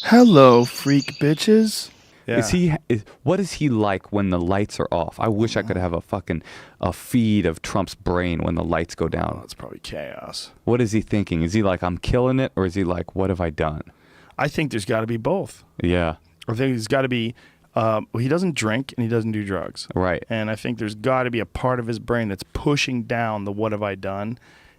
Hello, freak bitches. Yeah. What is he like when the lights are off? I wish I could have a feed of Trump's brain when the lights go down. It's probably chaos. What is he thinking? Is he like, I'm killing it, or is he like, what have I done? I think there's got to be both. Yeah. I think he's got to be. He doesn't drink and he doesn't do drugs. Right. And I think there's got to be a part of his brain that's pushing down the "what have I done,"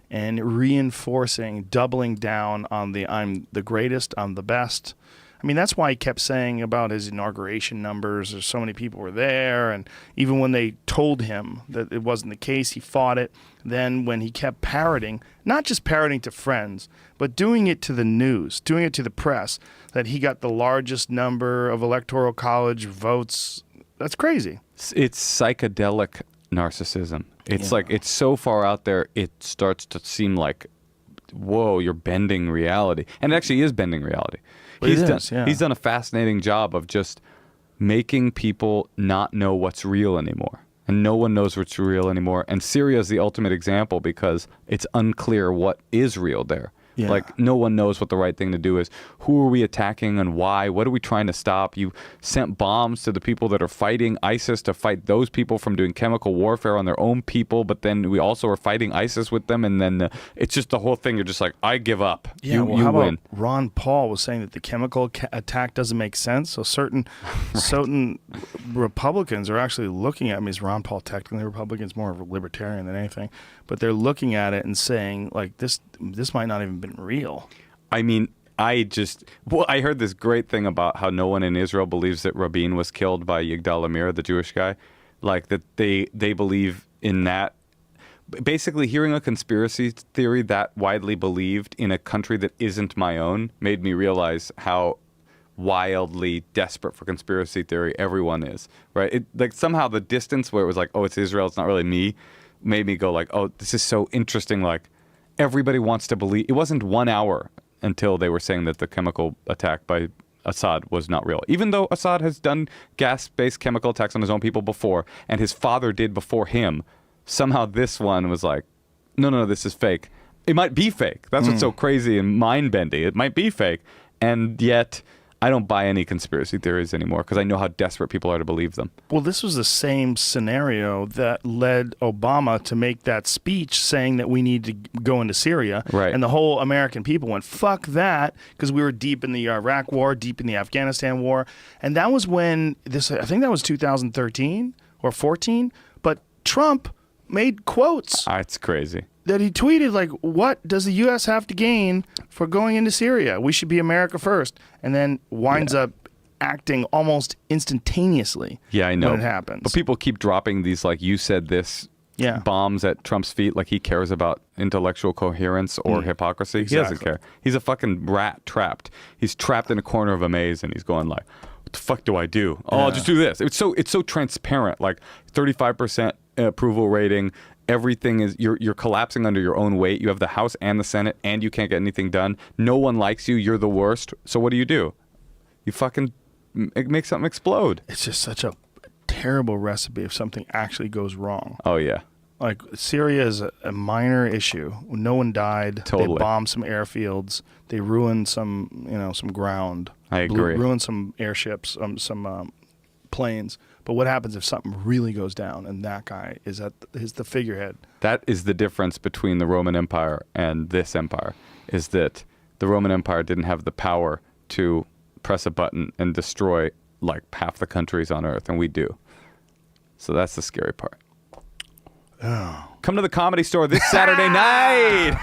and reinforcing, doubling down on the "I'm the greatest, I'm the best." I mean, that's why he kept saying about his inauguration numbers, or so many people were there, and even when they told him that it wasn't the case, he fought it. Then when he kept parroting, not just parroting to friends, but doing it to the news, doing it to the press, that he got the largest number of electoral college votes. That's crazy. It's psychedelic narcissism. It's like, it's so far out there, it starts to seem like, whoa, you're bending reality. And it actually is bending reality. He's done a fascinating job of just making people not know what's real anymore. And no one knows what's real anymore. And Syria is the ultimate example because it's unclear what is real there. Yeah. Like, no one knows what the right thing to do is. Who are we attacking and why? What are we trying to stop? You sent bombs to the people that are fighting ISIS to fight those people from doing chemical warfare on their own people, but then we also are fighting ISIS with them, and then it's just the whole thing. You're just like, I give up. Yeah, you how win. about Ron Paul was saying that the chemical attack doesn't make sense, so certain Republicans are actually looking at, I mean, is Ron Paul technically Republicans, more of a libertarian than anything, but they're looking at it and saying, like, this might not even been real. I mean, I heard this great thing about how no one in Israel believes that Rabin was killed by Yigdal Amir, the Jewish guy. Like, that they believe in that. Basically, hearing a conspiracy theory that widely believed in a country that isn't my own made me realize how wildly desperate for conspiracy theory everyone is, right? It, like, somehow the distance where it was like, oh, it's Israel, it's not really me, made me go like, oh, this is so interesting. Like, everybody wants to believe. It wasn't 1 hour until they were saying that the chemical attack by Assad was not real. Even though Assad has done gas-based chemical attacks on his own people before, and his father did before him, somehow this one was like, no, this is fake. It might be fake. That's what's so crazy and mind-bending. It might be fake. And yet, I don't buy any conspiracy theories anymore because I know how desperate people are to believe them. Well, this was the same scenario that led Obama to make that speech saying that we need to go into Syria. Right. And the whole American people went, fuck that, because we were deep in the Iraq war, deep in the Afghanistan war. And that was when, I think that was 2013 or 14, but Trump made quotes. It's crazy. That he tweeted, like, what does the U.S. have to gain for going into Syria? We should be America first. And then winds up acting almost instantaneously. Yeah, I know. When it happens. But people keep dropping these, like, you said this bombs at Trump's feet, like he cares about intellectual coherence or hypocrisy. Exactly. He doesn't care. He's a fucking rat trapped. He's trapped in a corner of a maze, and he's going like, what the fuck do I do? Oh, I'll just do this. It's so transparent, like 35% approval rating. Everything is, you're collapsing under your own weight. You have the House and the Senate, and you can't get anything done. No one likes you. You're the worst. So what do? You fucking make something explode. It's just such a terrible recipe if something actually goes wrong. Oh, yeah. Like, Syria is a minor issue. No one died. Totally. They bombed some airfields. They ruined some ground. I agree. Ruined some airships, some planes. But what happens if something really goes down and that guy is the figurehead? That is the difference between the Roman Empire and this empire, is that the Roman Empire didn't have the power to press a button and destroy like half the countries on Earth, and we do. So that's the scary part. Oh. Come to the Comedy Store this Saturday night!